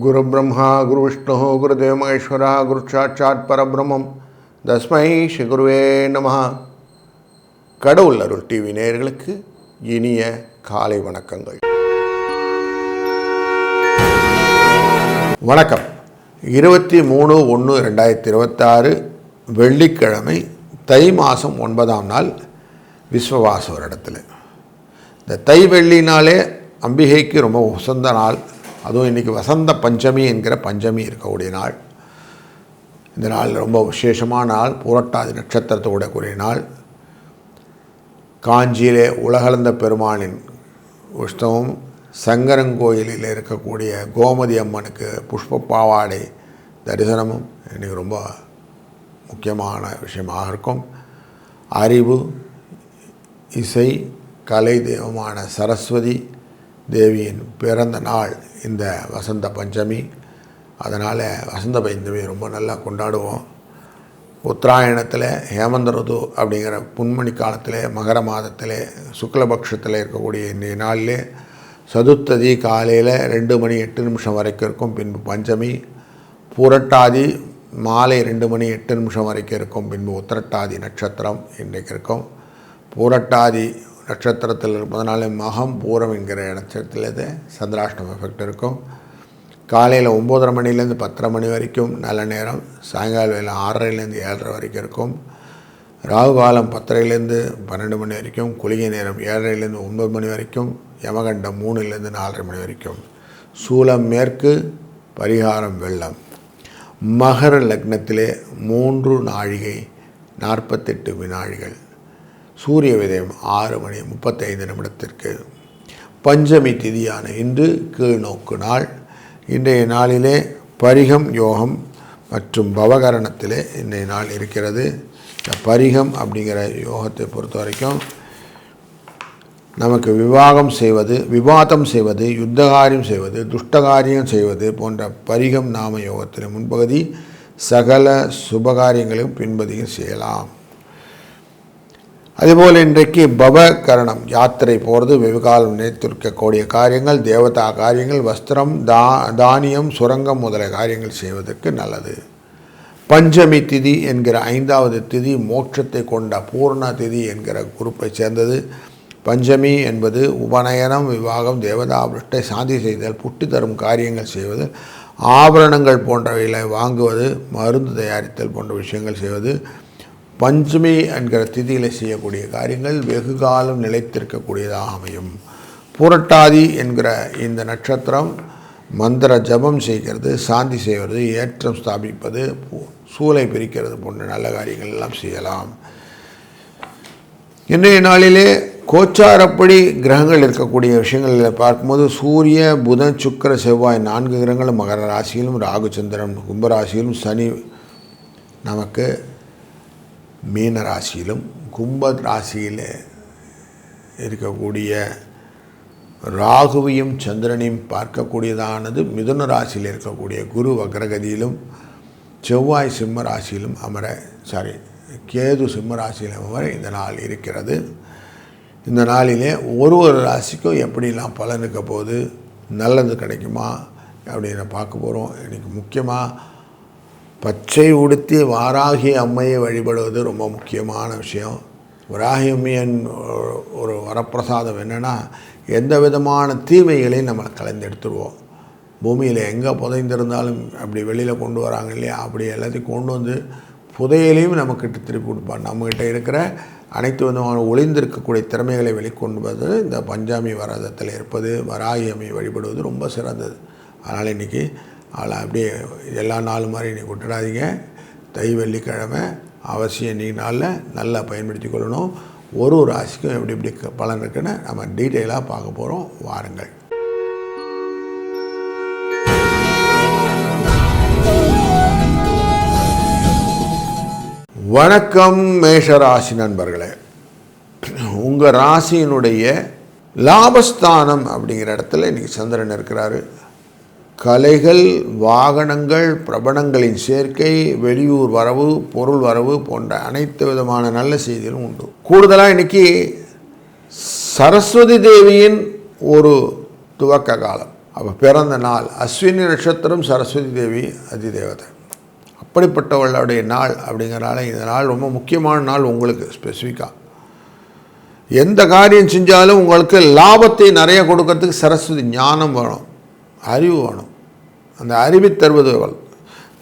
குரு பிரம்மா குரு விஷ்ணு குருதேவ மகேஸ்வரா குரு சாட்சாத் பரபிரம்மம் தஸ்மை ஸ்ரீ குருவே நமஹ. கடவுள் அருள் டிவி நேயர்களுக்கு இனிய காலை வணக்கங்கள். வணக்கம். 23/1/2026 வெள்ளிக்கிழமை, தை மாதம் 9ஆம் நாள், விஸ்வவாச வருடத்தில். இந்த தை வெள்ளினாலே அம்பிகைக்கு ரொம்ப உசந்த நாள். அதுவும் இன்றைக்கி வசந்த பஞ்சமி என்கிற பஞ்சமி இருக்கக்கூடிய நாள். இந்த நாள் ரொம்ப விசேஷமான நாள். புரட்டாதி நட்சத்திரத்தோட கூடிய நாள். காஞ்சியிலே உலகளந்த பெருமானின் உற்சவம், சங்கரங்கோயிலில் இருக்கக்கூடிய கோமதி அம்மனுக்கு புஷ்ப பாவாடை தரிசனமும் இன்றைக்கி ரொம்ப முக்கியமான விஷயமாக இருக்கும். அறிவு, இசை, கலை தெய்வமான சரஸ்வதி தேவியின் பிறந்த நாள் இந்த வசந்த பஞ்சமி. அதனால் வசந்த பஞ்சமி ரொம்ப நல்லா கொண்டாடுவோம். உத்தராயணத்தில் ஹேமந்த ருது அப்படிங்கிற புன்மணி காலத்தில் மகர மாதத்தில் சுக்லபக்ஷத்தில் இருக்கக்கூடிய இன்றைய நாளிலே சதுர்த்ததி காலையில் 2:08 வரைக்கும் இருக்கும். பின்பு பஞ்சமி. பூரட்டாதி மாலை 2:08 வரைக்கும் இருக்கும். பின்பு உத்திரட்டாதி நட்சத்திரம் இன்றைக்கு இருக்கும். பூரட்டாதி நட்சத்திரத்தில் இருப்பதனால மகம் பூரம் என்கிற நட்சத்திரத்தில் சந்திராஷ்டம எஃபெக்ட் இருக்கும். காலையில் 9:30 மணிலேருந்து 10:30 மணி வரைக்கும் நல்ல நேரம். சாயங்கால வேலை 6:30லேருந்து 7:30 வரைக்கும் இருக்கும். ராகு காலம் 10:30லேருந்து 12 மணி வரைக்கும். குளிகை நேரம் 7:30லேருந்து 9 மணி வரைக்கும். யமகண்டம் 3லேருந்து 4:30 மணி வரைக்கும். சூலம் மேற்கு, பரிகாரம் வெள்ளம். மகர லக்னத்திலே 3 நாழிகை 48 வினாடிகள். சூரிய உதயம் 6:35 பஞ்சமி திதியான இன்று கீழ்நோக்கு நாள். இன்றைய நாளிலே பரிகம் யோகம் மற்றும் பவகரணத்திலே இன்றைய நாள் இருக்கிறது. இந்த பரிகம் அப்படிங்கிற யோகத்தை பொறுத்த வரைக்கும் நமக்கு விவாகம் செய்வது, விவாதம் செய்வது, யுத்தகாரியம் செய்வது, துஷ்டகாரியம் செய்வது போன்ற பரிகம் நாம யோகத்தில் முன்பகுதி சகல சுபகாரியங்களையும் பின்பதியும் செய்யலாம். அதுபோல் இன்றைக்கு பவகரணம், யாத்திரை போகிறது, வெகுகாலம் நினைத்திருக்கக்கூடிய காரியங்கள், தேவதா காரியங்கள், வஸ்திரம், தானியம், சுரங்கம் முதலிய காரியங்கள் செய்வதற்கு நல்லது. பஞ்சமி திதி என்கிற 5வது திதி மோட்சத்தை கொண்ட பூர்ண திதி என்கிற குரூப்பை சேர்ந்தது. பஞ்சமி என்பது உபநயனம், விவாகம், தேவதாபிருஷ்டை, சாந்தி செய்தல், புட்டி தரும் காரியங்கள் செய்வது, ஆபரணங்கள் போன்றவைகளை வாங்குவது, மருந்து தயாரித்தல் போன்ற விஷயங்கள் செய்வது. பஞ்சமி என்கிற திதியில் செய்யக்கூடிய காரியங்கள் வெகு காலம் நிலைத்திருக்கக்கூடியதாக அமையும். பூரட்டாதி என்கிற இந்த நட்சத்திரம் மந்திர ஜபம் செய்கிறது, சாந்தி செய்வது, ஏற்றம் ஸ்தாபிப்பது, சூளை பிரிக்கிறது போன்ற நல்ல காரியங்கள் எல்லாம் செய்யலாம். இன்றைய நாளிலே கோச்சாரப்படி கிரகங்கள் இருக்கக்கூடிய விஷயங்களில் பார்க்கும்போது சூரிய, புதன், சுக்கிர, செவ்வாய் 4 கிரகங்களும் மகர ராசியிலும், ராகு சந்திரன் கும்பராசியிலும், சனி நமக்கு மீன ராசியிலும், கும்ப ராசியில் இருக்கக்கூடிய ராகுவையும் சந்திரனையும் பார்க்கக்கூடியதானது மிதுன ராசியில் இருக்கக்கூடிய குரு வக்ரகதியிலும், செவ்வாய் சிம்ம ராசியிலும் கேது சிம்ம ராசியிலும் அமர இந்த நாள் இருக்கிறது. இந்த நாளிலே ஒரு ராசிக்கும் எப்படிலாம் பலன் இருக்க போது, நல்லது கிடைக்குமா அப்படின்னு பார்க்க போகிறோம். இன்றைக்கி முக்கியமாக பச்சை உடுத்தி வாராகி அம்மையை வழிபடுவது ரொம்ப முக்கியமான விஷயம். வராகி அம்மையின் ஒரு வரப்பிரசாதம் என்னென்னா, எந்த விதமான தீமைகளையும் நம்ம கலந்தெடுத்துருவோம். பூமியில் எங்கே புதைந்திருந்தாலும் அப்படி வெளியில் கொண்டு வராங்க இல்லையா, அப்படி எல்லாத்தையும் கொண்டு வந்து புதையலையும் நம்மக்கிட்ட திருப்பி கொடுப்பாங்க. நம்மக்கிட்ட இருக்கிற அனைத்து விதமான ஒளிந்திருக்கக்கூடிய திறமைகளை வெளிக்கொண்டு இந்த பஞ்சாமி விரதத்தில் இருப்பது, வராகி அம்மையை வழிபடுவது ரொம்ப சிறந்தது. அதனால் இன்றைக்கி அப்படியே எல்லா நாளும் மாதிரி இன்றைக்கி விட்டுடாதீங்க. தை வெள்ளிக்கிழமை அவசியம் இன்றைக்கி நாளில் நல்லா பயன்படுத்தி கொள்ளணும். ஒரு ராசிக்கும் எப்படி எப்படி பலன் இருக்குன்னு நம்ம டீட்டெயிலாக பார்க்க போகிறோம். வாருங்கள். வணக்கம் மேஷராசி நண்பர்களே. உங்கள் ராசியினுடைய லாபஸ்தானம் அப்படிங்கிற இடத்துல இன்றைக்கி சந்திரன் இருக்கிறாரு. கலைகள், வாகனங்கள், பிரபலங்களின் சேர்க்கை, வெளியூர் வரவு, பொருள் வரவு போன்ற அனைத்து விதமான நல்ல செய்திகளும் உண்டு. கூடுதலாக இன்றைக்கி சரஸ்வதி தேவியின் ஒரு துவக்க காலம். அவள் பிறந்த நாள் அஸ்வினி நட்சத்திரம், சரஸ்வதி தேவி அதிதேவதை. அப்படிப்பட்டவளுடைய நாள் அப்படிங்கிறனால இந்த நாள் ரொம்ப முக்கியமான நாள் உங்களுக்கு. ஸ்பெசிஃபிக்காக எந்த காரியம் செஞ்சாலும் உங்களுக்கு லாபத்தை நிறைய கொடுக்கறதுக்கு சரஸ்வதி ஞானம் வேணும், அறிவு வேணும். அந்த அறிவை தருவது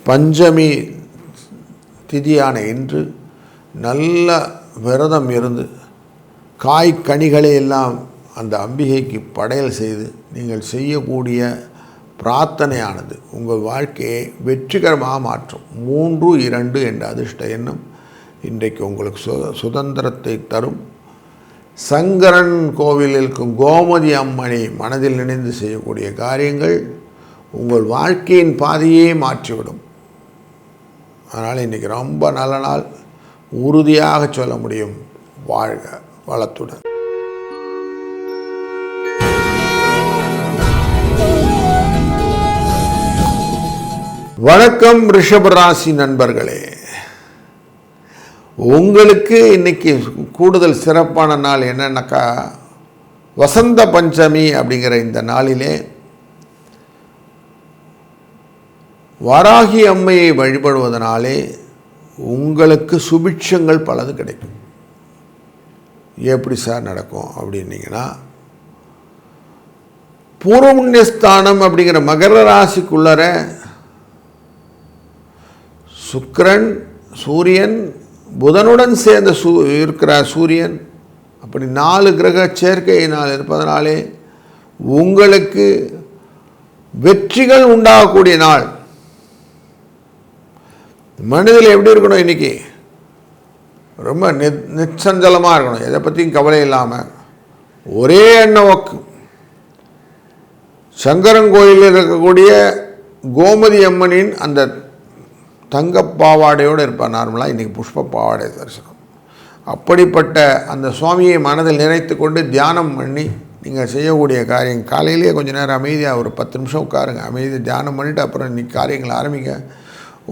பஞ்சமி திதியான இன்று நல்ல விரதம் இருந்து காய் கனிகளை எல்லாம் அந்த அம்பிகைக்கு படையல் செய்து நீங்கள் செய்யக்கூடிய பிரார்த்தனையானது உங்கள் வாழ்க்கையை வெற்றிகரமாக மாற்றும். 3-2 என்ற அதிர்ஷ்ட எண்ணம் இன்றைக்கு உங்களுக்கு சுதந்திரத்தை தரும். சங்கரன் கோவிலில் இருக்கும் கோமதி அம்மனை மனதில் நினைந்து செய்யக்கூடிய காரியங்கள் உங்கள் வாழ்க்கையின் பாதையே மாற்றிவிடும். அதனால் இன்றைக்கி ரொம்ப நல்ல நாள், உறுதியாக சொல்ல முடியும். வாழ்க வளத்துடன். வணக்கம் ரிஷபராசி நண்பர்களே. உங்களுக்கு இன்றைக்கி கூடுதல் சிறப்பான நாள் என்னன்னாக்கா, வசந்த பஞ்சமி அப்படிங்கிற இந்த நாளிலே வராகி அம்மையை வழிபடுவதனாலே உங்களுக்கு சுபிட்சங்கள் பலது கிடைக்கும். எப்படி சார் நடக்கும் அப்படின்னீங்கன்னா, பூர்வபுண்ணியஸ்தானம் அப்படிங்கிற மகர ராசிக்குள்ளர சுக்கிரன், சூரியன், புதனுடன் சேர்ந்த இருக்கிற சூரியன், அப்படி 4 கிரக சேர்க்கையினால் இருப்பதனாலே உங்களுக்கு வெற்றிகள் உண்டாகக்கூடிய நாள். மனதில் எப்படி இருக்கணும், இன்றைக்கி ரொம்ப நிச்சஞ்சலமாக இருக்கணும், எதை பற்றியும் கவலை இல்லாமல் ஒரே எண்ணவோக்கு. சங்கரங்கோயிலில் இருக்கக்கூடிய கோமதி அம்மனின் அந்த தங்கப்பாவாடையோடு இருப்பார். நார்மலாக இன்றைக்கி புஷ்ப பாவாடை தரிசனம். அப்படிப்பட்ட அந்த சுவாமியை மனதில் நினைத்து கொண்டு தியானம் பண்ணி நீங்கள் செய்யக்கூடிய காரியம், காலையிலேயே கொஞ்சம் நேரம் அமைதியாக ஒரு 10 நிமிஷம் உட்காருங்க. அமைதியாக தியானம் பண்ணிவிட்டு அப்புறம் இன்றைக்கி காரியங்களை ஆரம்பிங்க.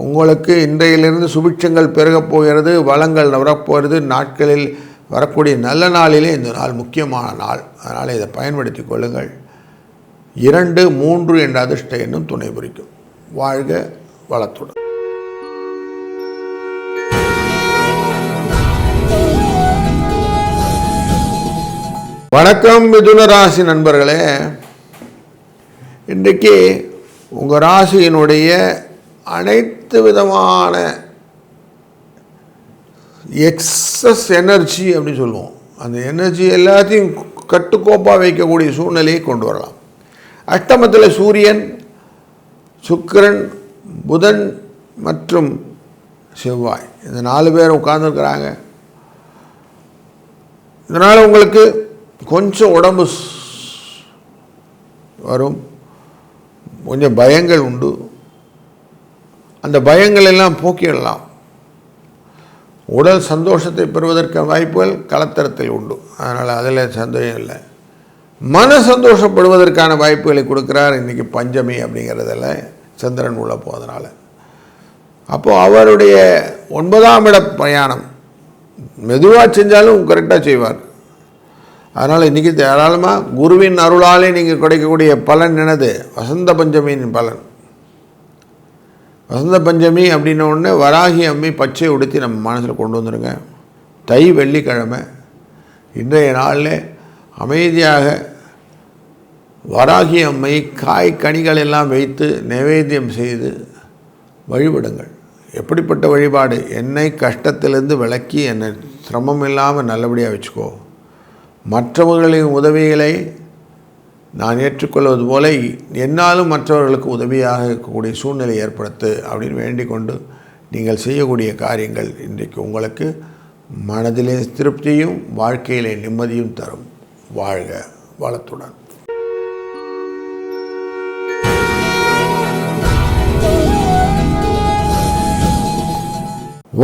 உங்களுக்கு இன்றையிலிருந்து சுபிட்சங்கள் பெருகப் போகிறது, வளங்கள் வரப்போகிறது. நாட்களில் வரக்கூடிய நல்ல நாளிலே இந்த நாள் முக்கியமான நாள். அதனால் இதை பயன்படுத்தி கொள்ளுங்கள். 2-3 என்ற அதிர்ஷ்ட எண்ணும் துணை புரிக்கும். வாழ்க வளத்துடன். வணக்கம் மிதுன ராசி நண்பர்களே. இன்றைக்கு உங்கள் ராசியினுடைய அனைத்து விதமான எக்ஸஸ் எனர்ஜி அப்படின்னு சொல்லுவோம், அந்த எனர்ஜி எல்லாத்தையும் கட்டுக்கோப்பாக வைக்கக்கூடிய சூழ்நிலையை கொண்டு வரலாம். அஷ்டமத்தில் சூரியன், சுக்கிரன், புதன் மற்றும் செவ்வாய், இந்த 4 பேர் உட்கார்ந்துருக்கிறாங்க. இதனால் உங்களுக்கு கொஞ்சம் உடம்பு வரும், கொஞ்சம் பயங்கள் உண்டு. அந்த பயங்கள் எல்லாம் போக்கிடலாம். உடல் சந்தோஷத்தை பெறுவதற்கான வாய்ப்புகள் கலத்தரத்தில் உண்டு. அதனால் அதில் சந்தேகம் இல்லை. மன சந்தோஷப்படுவதற்கான வாய்ப்புகளை கொடுக்குறார் இன்றைக்கி பஞ்சமி அப்படிங்கிறதில் சந்திரன் உள்ள போவதனால. அப்போது அவருடைய 9ஆம் இட பிரயாணம் மெதுவாக செஞ்சாலும் கரெக்டாக செய்வார். அதனால் இன்றைக்கி தாராளமாக குருவின் அருளாலே நீங்கள் கிடைக்கக்கூடிய பலன் என்னது, வசந்த பஞ்சமியின் பலன். வசந்த பஞ்சமி அப்படின்ன உடனே வராகி அம்மி பச்சை உடுத்தி நம்ம மனசில் கொண்டு வந்துடுங்க. தை வெள்ளிக்கிழமை இன்றைய நாளில் அமைதியாக வராகி அம்மை காய் கனிகள் எல்லாம் வைத்து நைவேத்தியம் செய்து வழிபடுங்கள். எப்படிப்பட்ட வழிபாடு, என்னை கஷ்டத்திலிருந்து விலக்கி என்னை சிரமம் இல்லாமல் நல்லபடியாக வச்சுக்கோ, மற்றவர்களின் உதவிகளை நான் ஏற்றுக்கொள்வது போல என்னாலும் மற்றவர்களுக்கு உதவியாக இருக்கக்கூடிய சூழ்நிலை ஏற்படுத்து அப்படின்னு வேண்டிக் கொண்டு நீங்கள் செய்யக்கூடிய காரியங்கள் இன்றைக்கு உங்களுக்கு மனதிலே திருப்தியும் வாழ்க்கையிலே நிம்மதியும் தரும். வாழ்க வளத்துடன்.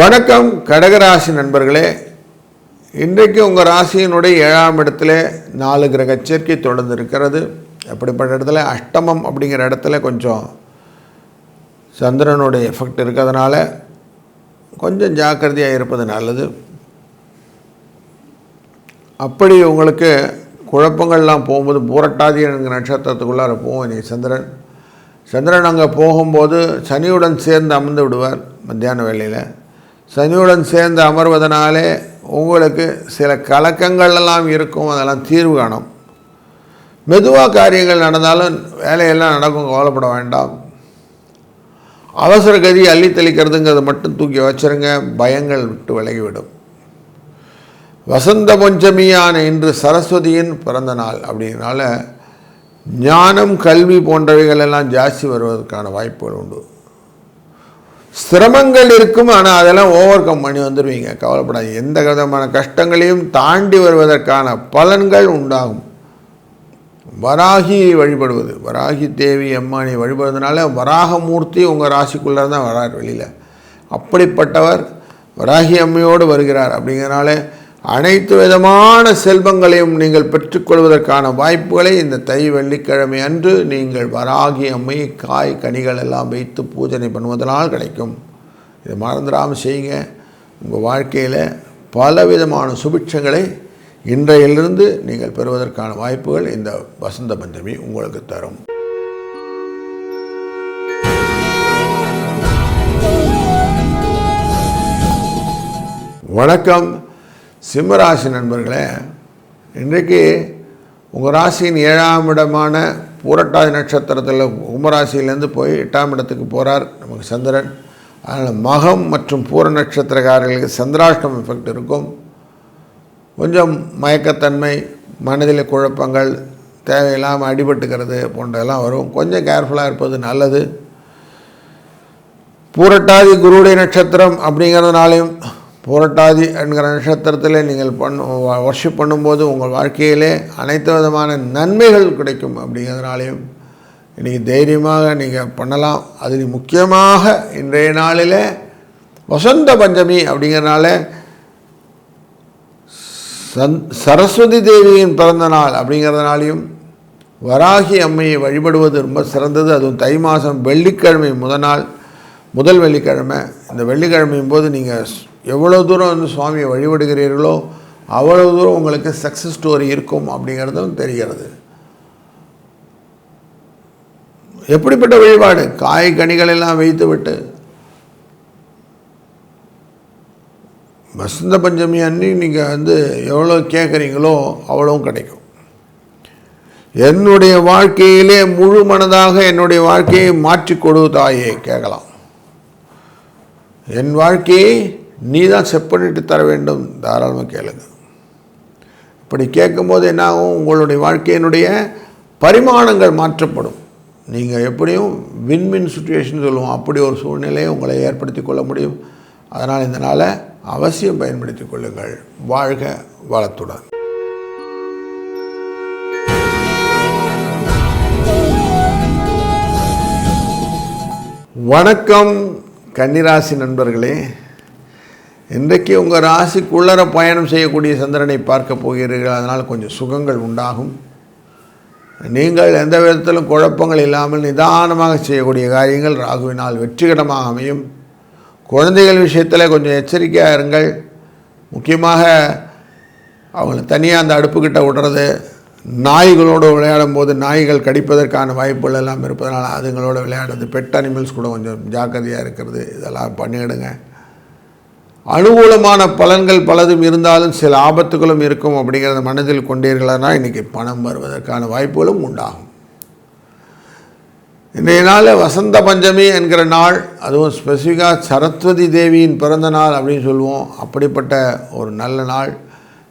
வணக்கம் கடகராசி நண்பர்களே. இன்றைக்கு உங்கள் ராசியினுடைய 7ஆம் இடத்துல 4 கிரக சேர்க்கை தொடர்ந்து இருக்கிறது. அப்படிப்பட்ட இடத்துல அஷ்டமம் அப்படிங்கிற இடத்துல கொஞ்சம் சந்திரனுடைய எஃபெக்ட் இருக்கிறதுனால கொஞ்சம் ஜாக்கிரதையாக இருப்பது நல்லது. அப்படி உங்களுக்கு குழப்பங்கள்லாம் போகும்போது பூரட்டாதி என்கிற நட்சத்திரத்துக்குள்ளார போவோம் நீ சந்திரன் அங்கே போகும்போது சனியுடன் சேர்ந்து அமர்ந்து விடுவார் மத்தியான வேளையில். சனியுடன் சேர்ந்து அமர்வதனாலே உங்களுக்கு சில கலக்கங்கள்லாம் இருக்கும், அதெல்லாம் தீர்வு காணும். மெதுவாக காரியங்கள் நடந்தாலும் வேலையெல்லாம் நடக்கும், கவலைப்பட வேண்டாம். அவசர கதி அள்ளி தெளிக்கிறதுங்கிறத மட்டும் தூக்கி வச்சுருங்க, பயங்கள் விட்டு விலகிவிடும். வசந்த பஞ்சமியான இன்று சரஸ்வதியின் பிறந்த நாள் அப்படிங்கிறனால ஞானம் கல்வி போன்றவைகள் எல்லாம் ஜாஸ்தி வருவதற்கான வாய்ப்புகள் உண்டு. சிரமங்கள் இருக்கும், ஆனால் அதெல்லாம் ஓவர் கம் பண்ணி வந்துடுவீங்க, கவலைப்படாது. எந்த விதமான கஷ்டங்களையும் தாண்டி வருவதற்கான பலன்கள் உண்டாகும். வராகியை வழிபடுவது, வராகி தேவி அம்மானை வழிபடுவதனால வராகமூர்த்தி உங்கள் ராசிக்குள்ளே தான் வரார் வெளியில். அப்படிப்பட்டவர் வராகி அம்மையோடு வருகிறார். அப்படிங்கிறனால அனைத்து விதமான செல்வங்களையும் நீங்கள் பெற்றுக்கொள்வதற்கான வாய்ப்புகளை இந்த தை வெள்ளிக்கிழமை அன்று நீங்கள் வராகி அம்மை காய் கனிகள் எல்லாம் வைத்து பூஜனை பண்ணுவதனால் கிடைக்கும். இதை மறந்துடாமல் செய்யுங்க. உங்கள் வாழ்க்கையில் பலவிதமான சுபிட்சங்களை இன்றையிலிருந்து நீங்கள் பெறுவதற்கான வாய்ப்புகள் இந்த வசந்த பஞ்சமி உங்களுக்கு தரும். வணக்கம் சிம்மராசி நண்பர்களே. இன்றைக்கு உங்கள் ராசியின் 7ஆம் இடமான பூரட்டாதி நட்சத்திரத்தில் கும்பராசியிலேருந்து போய் 8ஆம் இடத்துக்கு போகிறார் நமக்கு சந்திரன். அதனால் மகம் மற்றும் பூர நட்சத்திரக்காரர்களுக்கு சந்திராஷ்டமம் எஃபெக்ட் இருக்கும். கொஞ்சம் மயக்கத்தன்மை, மனதில் குழப்பங்கள், தேவையில்லாமல் அடிபட்டுக்கிறது போன்றதெல்லாம் வரும். கொஞ்சம் கேர்ஃபுல்லாக இருப்பது நல்லது. பூரட்டாதி குருவுடைய நட்சத்திரம் அப்படிங்கிறதுனாலையும் பூரட்டாதி என்கிற நட்சத்திரத்தில் நீங்கள் வர்ஷிப் பண்ணும்போது உங்கள் வாழ்க்கையிலே அனைத்து விதமான நன்மைகள் கிடைக்கும். அப்படிங்கிறதுனாலையும் இன்றைக்கி தைரியமாக நீங்கள் பண்ணலாம். அதில் முக்கியமாக இன்றைய நாளில் வசந்த பஞ்சமி அப்படிங்கிறனால சரஸ்வதி தேவியின் பிறந்த நாள் அப்படிங்கிறதுனாலையும் வராகி அம்மையை வழிபடுவது ரொம்ப சிறந்தது. அதுவும் தை மாதம் வெள்ளிக்கிழமை முதல் வெள்ளிக்கிழமை. இந்த வெள்ளிக்கிழமையும் போது நீங்கள் எவ்வளோ தூரம் சுவாமியை வழிபடுகிறீர்களோ அவ்வளோ தூரம் உங்களுக்கு சக்ஸஸ் ஸ்டோரி இருக்கும் அப்படிங்கிறதும் தெரிகிறது. எப்படிப்பட்ட வழிபாடு? காய் கனிகள் எல்லாம் வைத்து விட்டு வசந்த பஞ்சமி அன்னி நீங்கள் எவ்வளோ கேட்குறீங்களோ அவ்வளவும் கிடைக்கும். என்னுடைய வாழ்க்கையிலே முழு மனதாக என்னுடைய வாழ்க்கையை மாற்றி கொடு தாயே கேட்கலாம். என் வாழ்க்கையை நீ தான் செட் பண்ணிட்டு தர வேண்டும், தாராளமாக கேளுங்க. இப்படி கேட்கும்போது என்னாகும்? உங்களுடைய வாழ்க்கையினுடைய பரிமாணங்கள் மாற்றப்படும். நீங்கள் எப்படியும் வின்வின் சுச்சுவேஷன் சொல்லுவோம், அப்படி ஒரு சூழ்நிலையை உங்களை ஏற்படுத்தி கொள்ள முடியும். அதனால் இந்த நாளை அவசியம் பயன்படுத்தி கொள்ளுங்கள். வாழ்க வளத்துடன். வணக்கம் கன்னிராசி நண்பர்களே. இன்றைக்கு உங்கள் ராசிக்குள்ளர பயணம் செய்யக்கூடிய சந்திரனை பார்க்க போகிறீர்கள். அதனால் கொஞ்சம் சுகங்கள் உண்டாகும். நீங்கள் எந்த விதத்திலும் குழப்பங்கள் இல்லாமல் நிதானமாக செய்யக்கூடிய காரியங்கள் ராகுவினால் வெற்றிகரமாக அமையும். குழந்தைகள் விஷயத்தில் கொஞ்சம் எச்சரிக்கையாக இருங்கள். முக்கியமாக அவங்கள தனியாக அந்த அடுப்புக்கிட்ட விடுறது, நாய்களோடு விளையாடும் போது நாய்கள் கடிப்பதற்கான வாய்ப்புகள் எல்லாம் இருப்பதனால் அதுங்களோட விளையாடுறது, பெட் அனிமல்ஸ் கூட கொஞ்சம் ஜாக்கிரதையாக இருக்கிறது, இதெல்லாம் பண்ணிவிடுங்க. அனுகூலமான பலன்கள் பலதும் இருந்தாலும் சில ஆபத்துகளும் இருக்கும். அப்படிங்கிறத மனதில் கொண்டீர்களானா இன்றைக்கி பணம் வருவதற்கான வாய்ப்புகளும் உண்டாகும். இன்றைய நாள் வசந்த பஞ்சமி என்கிற நாள், அதுவும் ஸ்பெசிஃபிக்காக சரஸ்வதி தேவியின் பிறந்த நாள் அப்படின்னு சொல்லுவோம். அப்படிப்பட்ட ஒரு நல்ல நாள்.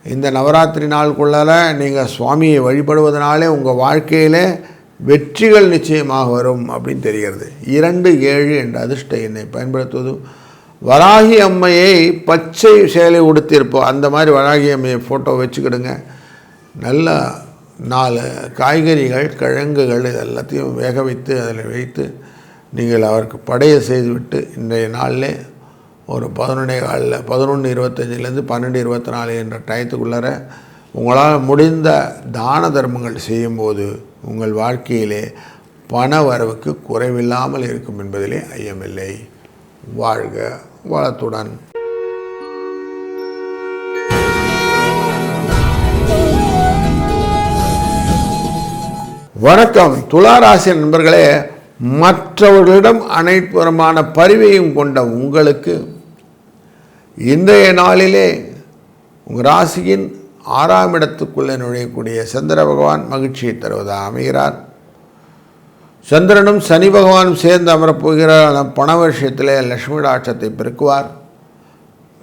இந்த நவராத்திரி நாளுக்குள்ளார நீங்கள் சுவாமியை வழிபடுவதனாலே உங்கள் வாழ்க்கையில் வெற்றிகள் நிச்சயமாக வரும் அப்படின்னு தெரிகிறது. 2-7 என்ற அதிர்ஷ்ட எண்ணை பயன்படுத்துவதும், வராகி அம்மையை பச்சை சேலை உடுத்தியிருப்போம் அந்த மாதிரி வராகி அம்மையை ஃபோட்டோ வச்சுக்கிடுங்க. நல்ல 4 காய்கறிகள், கிழங்குகள் எல்லாத்தையும் வேக வைத்து அதில் வைத்து நீங்கள் அவருக்கு படையை செய்துவிட்டு இன்றைய நாளில் ஒரு 11:25 12:24 என்ற டயத்துக்குள்ளார உங்களால் முடிந்த தான தர்மங்கள் செய்யும்போது உங்கள் வாழ்க்கையிலே பண வரவுக்கு குறைவில்லாமல் இருக்கும் என்பதிலே ஐயமில்லை. வாழ்க வளத்துடன். வணக்கம் துளாராசி நண்பர்களே, மற்றவர்களிடம் அனைத்துமான பரிவையும் கொண்ட உங்களுக்கு இன்றைய நாளிலே உங்கள் ராசியின் 6ஆம் இடத்துக்குள்ளே நுழையக்கூடிய சந்திர பகவான் மகிழ்ச்சியை தருவதாக அமைகிறார். சந்திரனும் சனி பகவானும் சேர்ந்து அமரப்போகிறார். பண விஷயத்தில் லட்சுமி டாட்சத்தை பெருக்குவார்.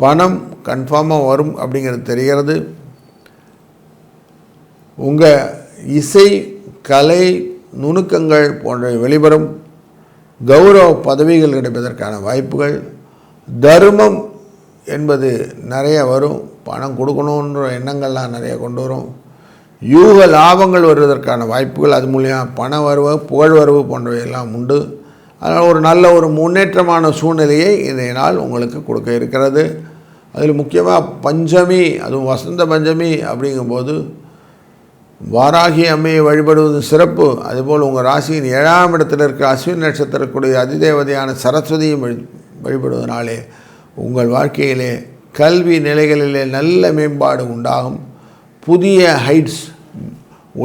பணம் கன்ஃபார்மாக வரும் அப்படிங்கிறது தெரிகிறது. உங்கள் இசை கலை நுணுக்கங்கள் போன்றவை வெளிவரும். கௌரவ பதவிகள் கிடைப்பதற்கான வாய்ப்புகள், தர்மம் என்பது நிறைய வரும். பணம் கொடுக்கணுன்ற எண்ணங்கள்லாம் நிறைய கொண்டு வரும். யூக லாபங்கள் வருவதற்கான வாய்ப்புகள், அது மூலியமாக பண வரவு புகழ் வரவு போன்றவையெல்லாம் உண்டு. அதனால் ஒரு நல்ல ஒரு முன்னேற்றமான சூழ்நிலையை இன்றைய நாள் உங்களுக்கு கொடுக்க இருக்கிறது. அதில் முக்கியமாக பஞ்சமி, அதுவும் வசந்த பஞ்சமி அப்படிங்கும்போது வாராகி அம்மையை வழிபடுவது சிறப்பு. அதுபோல் உங்கள் ராசியின் 7ஆம் இடத்தில் இருக்கிற அஸ்வின் நட்சத்திரக்கூடிய அதிதேவதையான சரஸ்வதியும் வழிபடுவதனாலே உங்கள் வாழ்க்கையிலே கல்வி நிலைகளிலே நல்ல மேம்பாடு உண்டாகும். புதிய ஹைட்ஸ்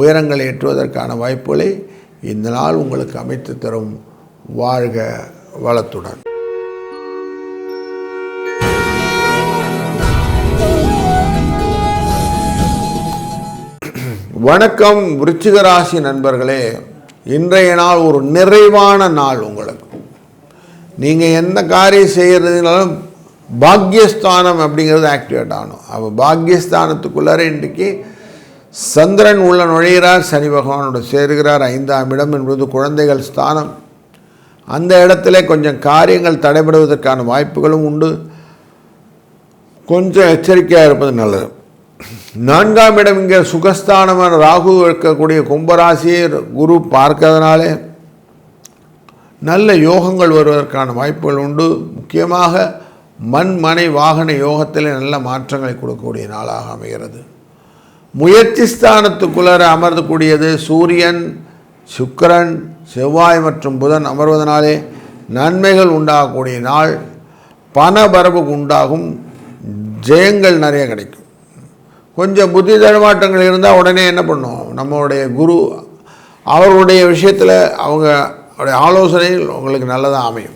உயரங்களை எட்டுவதற்கான வாய்ப்புகளை இந்த நாள் உங்களுக்கு அமைத்து தரும். வாழ்க வளத்துடன். வணக்கம் விருச்சிக ராசி நண்பர்களே, இன்றைய நாள் ஒரு நிறைவான நாள் உங்களுக்கு. நீங்கள் எந்த காரியம் செய்கிறதுனாலும் பாக்யஸ்தானம் அப்படிங்கிறது ஆக்டிவேட் ஆகணும். அப்போ பாக்யஸ்தானத்துக்குள்ளார இன்றைக்கு சந்திரன் உள்ள நுழைகிறார், சனி பகவானோட சேர்கிறார். 5ஆம் இடம் என்பது குழந்தைகள் ஸ்தானம். அந்த இடத்துல கொஞ்சம் காரியங்கள் தடைபடுவதற்கான வாய்ப்புகளும் உண்டு. கொஞ்சம் எச்சரிக்கையாக இருப்பது நல்லது. 4ஆம் இடம் இங்கே சுகஸ்தானமான ராகு இருக்கக்கூடிய கும்பராசியை குரு பார்க்கறதுனாலே நல்ல யோகங்கள் வருவதற்கான வாய்ப்புகள் உண்டு. முக்கியமாக மண் மனை வாகன யோகத்தில் நல்ல மாற்றங்களை கொடுக்கக்கூடிய நாளாக அமைகிறது. முயற்சி ஸ்தானத்துக்குள்ளர அமர்ந்தக்கூடியது சூரியன், சுக்கிரன், செவ்வாய் மற்றும் புதன் அமர்வதனாலே நன்மைகள் உண்டாகக்கூடிய நாள். பண வரவு உண்டாகும். ஜெயங்கள் நிறைய கிடைக்கும். கொஞ்சம் புத்தி தடுமாற்றங்கள் இருந்தால் உடனே என்ன பண்ணும், நம்மளுடைய குரு அவருடைய விஷயத்தில் அவங்களுடைய ஆலோசனைகள் உங்களுக்கு நல்லதாக அமையும்.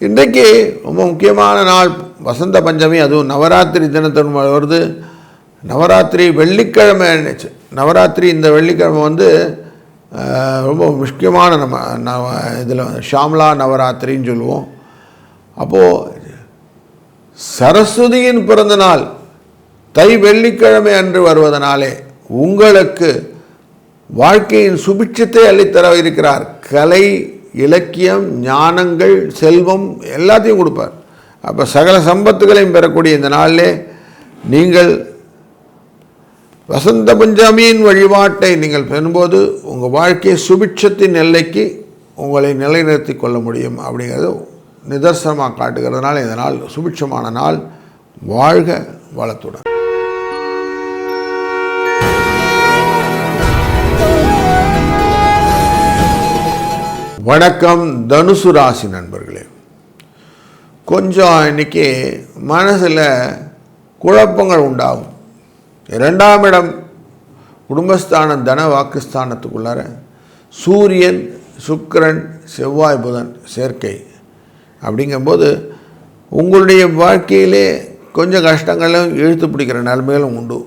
இன்றைக்கு ரொம்ப முக்கியமான நாள் வசந்த பஞ்சமி, அதுவும் நவராத்திரி தினத்தின் வருது. நவராத்திரி வெள்ளிக்கிழமை, நவராத்திரி இந்த வெள்ளிக்கிழமை ரொம்ப முக்கியமான நம்ம இதில் ஷாம்லா நவராத்திரின்னு சொல்லுவோம். அப்போது சரஸ்வதியின் பிறந்த நாள் தை வெள்ளிக்கிழமை அன்று வருவதனாலே உங்களுக்கு வாழ்க்கையின் சுபிட்சத்தை அள்ளித்தர இருக்கிறார். கலை, இலக்கியம், ஞானங்கள், செல்வம் எல்லாத்தையும் கொடுப்பார். அப்போ சகல சம்பத்துகளையும் பெறக்கூடிய இந்த நாளிலே நீங்கள் வசந்த பஞ்சமியின் வழிபாட்டை நீங்கள் பெறும்போது உங்கள் வாழ்க்கை சுபிட்சத்தின் எல்லைக்கு உங்களை நிலைநிறுத்தி கொள்ள முடியும் அப்படிங்கிறது நிதர்சனமாக காட்டுகிறதுனால இந்த நாள் சுபிட்சமான நாள். வாழ்க வளத்துடன். வணக்கம் தனுசு ராசி நண்பர்களே, கொஞ்சம் இன்றைக்கி மனசில் குழப்பங்கள் உண்டாகும். 2ஆம் இடம் குடும்பஸ்தானம் தன வாக்குஸ்தானத்துக்குள்ளார சூரியன், சுக்கிரன், செவ்வாய், புதன் சேர்க்கை அப்படிங்கும்போது உங்களுடைய வாழ்க்கையிலே கொஞ்சம் கஷ்டங்களும் இழுத்து பிடிக்கிற நிலைமைகளும் உண்டு.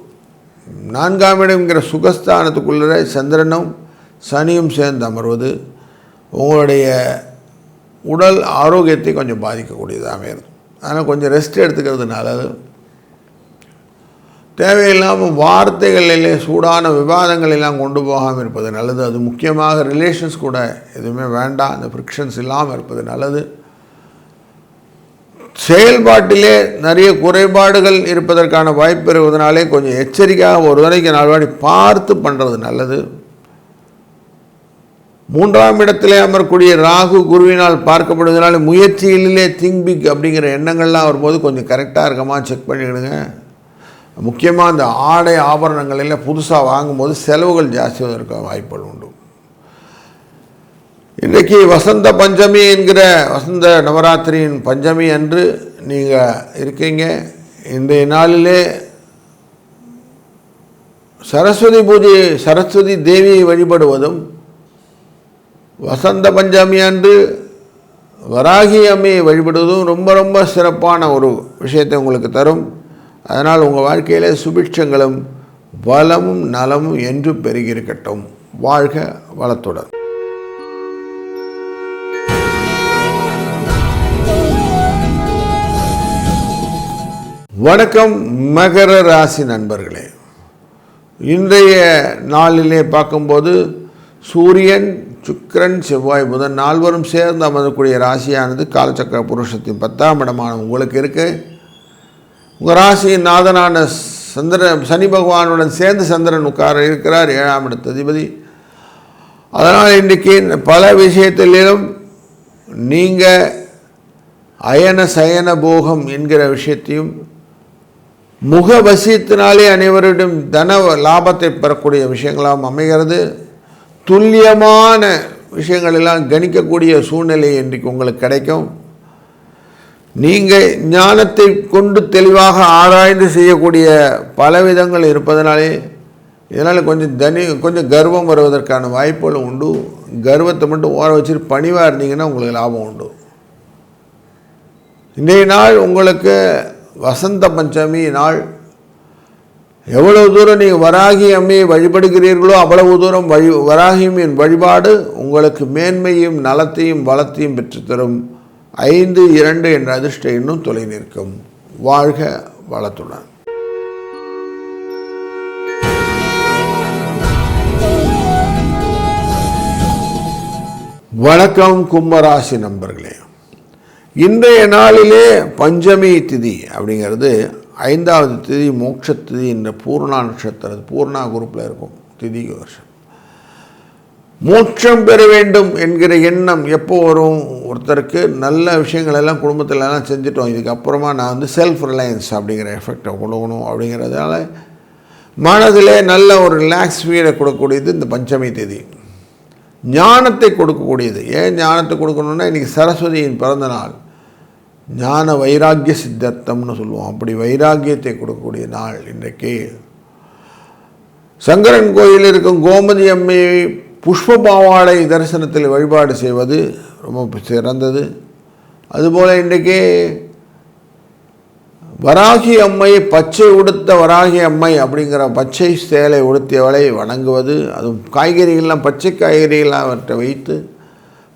4ஆம் இடம்ங்கிற சுகஸ்தானத்துக்குள்ளே சந்திரனும் சனியும் சேர்ந்து அமர்வது உங்களுடைய உடல் ஆரோக்கியத்தை கொஞ்சம் பாதிக்கக்கூடியதாக அமைகிறது. அதனால் கொஞ்சம் ரெஸ்ட் எடுத்துக்கிறது நல்லது. தேவையில்லாமல் வார்த்தைகளிலே சூடான விவாதங்கள் எல்லாம் கொண்டு போகாமல் இருப்பது நல்லது. அது முக்கியமாக ரிலேஷன்ஸ் கூட எதுவுமே வேண்டாம், அந்த ஃப்ரிக்ஷன்ஸ் இல்லாமல் இருப்பது நல்லது. செயல்பாட்டிலே நிறைய குறைபாடுகள் இருப்பதற்கான வாய்ப்பு இருப்பதனாலே கொஞ்சம் எச்சரிக்கையாக ஒரு தடவைக்கு 4 வாட்டி பார்த்து பண்ணுறது நல்லது. 3ஆம் இடத்திலே அமரக்கூடிய ராகு குருவினால் பார்க்கப்படுவதனால முயற்சிகளிலே திங்க் பிக் அப்படிங்கிற எண்ணங்கள்லாம் வரும்போது கொஞ்சம் கரெக்டாக இருக்கமா செக் பண்ணிவிடுங்க. முக்கியமாக அந்த ஆடை ஆபரணங்களில் புதுசாக வாங்கும்போது செலவுகள் ஜாஸ்தியாக வாய்ப்புகள் உண்டு. இன்றைக்கி வசந்த பஞ்சமி என்கிற வசந்த நவராத்திரியின் பஞ்சமி அன்று நீங்கள் இருக்கீங்க. இன்றைய நாளிலே சரஸ்வதி பூஜை, சரஸ்வதி தேவியை வழிபடுவதும், வசந்த பஞ்சமி அன்று வராகி அம்மையை வழிபடுவதும் ரொம்ப ரொம்ப சிறப்பான ஒரு விஷயத்தை உங்களுக்கு தரும். அதனால் உங்கள் வாழ்க்கையிலே சுபிட்சங்களும் வளமும் நலமும் என்று பெருகியிருக்கட்டும். வாழ்க வளத்துடன். வணக்கம் மகர ராசி நண்பர்களே. இன்றைய நாளிலே பார்க்கும்போது சூரியன், சுக்கிரன், செவ்வாய், புதன் நால்வரும் சேர்ந்து அமர்ந்தக்கூடிய ராசியானது காலச்சக்கர புருஷத்தின் 10ஆம் இடமான உங்களுக்கு இருக்கு. உங்கள் ராசியின் நாதனான சனி பகவானுடன் சேர்ந்து சந்திரன் உட்கார இருக்கிறார், 7ஆம் இடத்து அதிபதி. அதனால் இன்றைக்கு பல விஷயத்திலும் நீங்கள் அயன சயன போகம் என்கிற விஷயத்தையும், முகவசியத்தினாலே அனைவரிடம் தன லாபத்தை பெறக்கூடிய விஷயங்களாம் அமைகிறது. துல்லியமான விஷயங்களெல்லாம் கணிக்கக்கூடிய சூழ்நிலை இன்றைக்கு உங்களுக்கு கிடைக்கும். நீங்கள் ஞானத்தை கொண்டு தெளிவாக ஆராய்ந்து செய்யக்கூடிய பல விதங்கள் இருப்பதனாலே இதனால் கொஞ்சம் கர்வம் வருவதற்கான வாய்ப்புகளும் உண்டு. கர்வத்தை மட்டும் ஓர வச்சுட்டு பணிவாக இருந்தீங்கன்னா உங்களுக்கு லாபம் உண்டு. இன்றைய நாள் உங்களுக்கு வசந்த பஞ்சமி நாள். எவ்வளவு தூரம் நீங்கள் வராகி அம்மையை வழிபடுகிறீர்களோ அவ்வளவு தூரம் வராகி அம்மையின் வழிபாடு உங்களுக்கு மேன்மையும் நலத்தையும் வளத்தையும் பெற்றுத்தரும். 5-2 என்ற அதிர்ஷ்ட எண்ணும் தொலை நிற்கும். வாழ்க வளத்துடன். வணக்கம் கும்பராசி நண்பர்களே. இன்றைய நாளிலே பஞ்சமி திதி அப்படிங்கிறது 5வது திதி, மோட்ச திதி என்ற பூர்ணா நட்சத்திரம், பூர்ணா குரூப்பில் இருக்கும் திதி வருஷம். மோட்சம் பெற வேண்டும் என்கிற எண்ணம் எப்போ வரும் ஒருத்தருக்கு? நல்ல விஷயங்கள் எல்லாம் குடும்பத்தில் எல்லாம் செஞ்சுட்டோம், இதுக்கப்புறமா நான் செல்ஃப் ரிலையன்ஸ் அப்படிங்கிற எஃபெக்டை கொடுக்கணும் அப்படிங்கிறதால மனதிலே நல்ல ஒரு ரிலாக்ஸ் ஃபீலை கொடுக்கக்கூடியது இந்த பஞ்சமி தேதி. ஞானத்தை கொடுக்கக்கூடியது. ஏன் ஞானத்தை கொடுக்கணுன்னா இன்றைக்கி சரஸ்வதியின் பிறந்த நாள். ஞான வைராக்கிய சித்தர்த்தம்னு சொல்லுவோம். அப்படி வைராக்கியத்தை கொடுக்கக்கூடிய நாள் இன்றைக்கு. சங்கரன் கோயில் இருக்கும் கோமதி அம்மையை புஷ்ப பாவாடை தரிசனத்தில் வழிபாடு செய்வது ரொம்ப சிறந்தது. அதுபோல் இன்றைக்கி வராகி அம்மை, பச்சை உடுத்த வராகி அம்மை அப்படிங்கிற பச்சை சேலை உடுத்தியவளை வணங்குவது, அதுவும் காய்கறிகள்லாம் பச்சை காய்கறிகள்லாம் அவற்றை வைத்து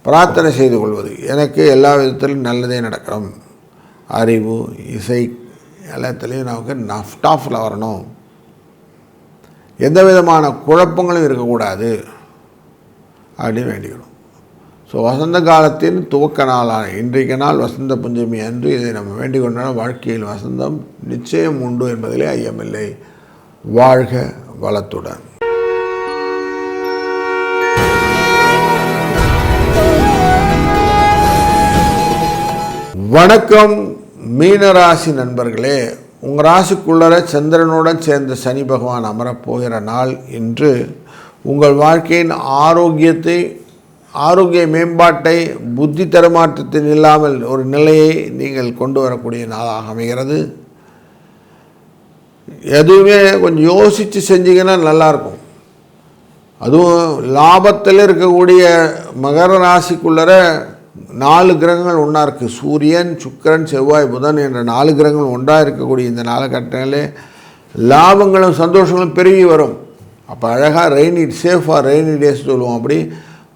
பிரார்த்தனை செய்து கொள்வது. எனக்கு எல்லா விதத்திலும் நல்லதே நடக்கணும், அறிவு, இசை எல்லாத்துலேயும் நமக்கு டாஃபில் வரணும், எந்த விதமான குழப்பங்களும் இருக்கக்கூடாது அப்படின்னு வேண்டிக்கணும். ஸோ வசந்த காலத்தின் துவக்க நாளான இன்றைக்கு நாள் வசந்த பஞ்சமி அன்று இதை நம்ம வேண்டிக் கொண்டால் வாழ்க்கையில் வசந்தம் நிச்சயம் உண்டு என்பதிலே ஐயமில்லை. வாழ்க வளத்துடன். வணக்கம் மீனராசி நண்பர்களே. உங்கள் ராசிக்குள்ளர சந்திரனுடன் சேர்ந்த சனி பகவான் அமரப்போகிற நாள் இன்று. உங்கள் வாழ்க்கையின் ஆரோக்கிய மேம்பாட்டை, புத்தி தரமாற்றத்தின் இல்லாமல் ஒரு நிலையை நீங்கள் கொண்டு வரக்கூடிய நாளாக அமைகிறது. எதுவுமே கொஞ்சம் யோசித்து செஞ்சீங்கன்னா நல்லாயிருக்கும். அதுவும் லாபத்தில் இருக்கக்கூடிய மகர ராசிக்குள்ளர 4 கிரகங்கள் ஒன்றா இருக்குது. சூரியன், சுக்கிரன், செவ்வாய், புதன் என்ற 4 கிரகங்கள் ஒன்றாக இருக்கக்கூடிய இந்த காலகட்டத்திலே லாபங்களும் சந்தோஷங்களும் பெருகி வரும். அப்போ அழகாக சேஃபாக ரெய்னி டேஸ் சொல்லுவோம். அப்படி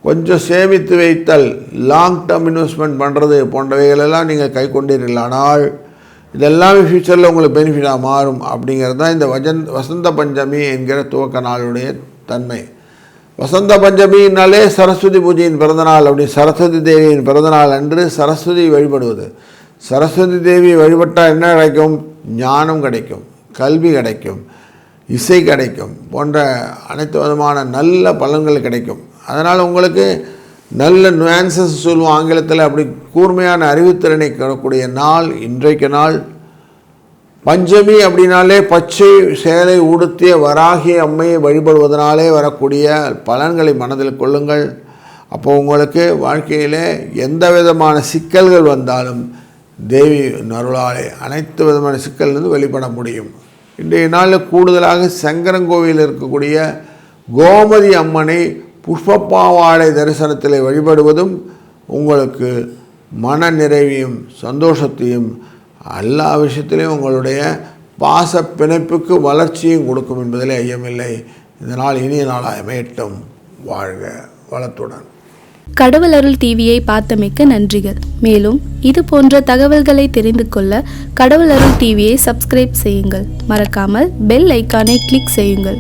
கொஞ்சம் சேமித்து வைத்தல், லாங் டேர்ம் இன்வெஸ்ட்மெண்ட் பண்ணுறது போன்றவைகளெல்லாம் நீங்கள் கை கொண்டீர்களானால் இதெல்லாமே ஃப்யூச்சரில் உங்களுக்கு பெனிஃபிட்டாக மாறும். அப்படிங்கிறது தான் இந்த வசந்த பஞ்சமி என்கிற துவக்க நாளுடைய தன்மை. வசந்த பஞ்சமினாலே சரஸ்வதி பூஜையின் பிறந்தநாள். அப்படி சரஸ்வதி தேவியின் பிறந்தநாள் அன்று சரஸ்வதி வழிபடுவது. சரஸ்வதி தேவி வழிபட்டால் என்ன கிடைக்கும்? ஞானம் கிடைக்கும், கல்வி கிடைக்கும், இசை கிடைக்கும், போன்ற அனைத்து விதமான நல்ல பலன்கள் கிடைக்கும். அதனால் உங்களுக்கு நல்ல நுவான்சஸ் சொல்லுவோம் ஆங்கிலத்தில், அப்படி கூர்மையான அறிவுத்திறனை பெறக்கூடிய நாள் இன்றைக்கு நாள். பஞ்சமி அப்படின்னாலே பச்சை சேலை உடுத்திய வராகி அம்மையை வழிபடுவதனாலே வரக்கூடிய பலன்களை மனதில் கொள்ளுங்கள். அப்போ உங்களுக்கு வாழ்க்கையில் எந்த விதமான சிக்கல்கள் வந்தாலும் தேவி அருளாலே அனைத்து விதமான சிக்கல்லிருந்து வெளிப்பட முடியும். இன்றைய நாளில் கூடுதலாக சங்கரங்கோவிலில் இருக்கக்கூடிய கோமதி அம்மனை புஷ்பப்பாவாடை தரிசனத்தில் வழிபடுவதும் உங்களுக்கு மன நிறைவையும் சந்தோஷத்தையும் எல்லா விஷயத்திலையும் உங்களுடைய பாச பிணைப்புக்கு வளர்ச்சியும் கொடுக்கும் என்பதில் ஐயமில்லை. இந்த நாள் இனிய நாளாக அமையட்டும். வாழ்க வளத்துடன். கடவுள் அருள் டிவியை பார்த்தமைக்க நன்றிகள். மேலும் இது போன்ற தகவல்களை தெரிந்து கொள்ள கடவுள் அருள் டிவியை சப்ஸ்கிரைப் செய்யுங்கள். மறக்காமல் பெல் ஐக்கானை கிளிக் செய்யுங்கள்.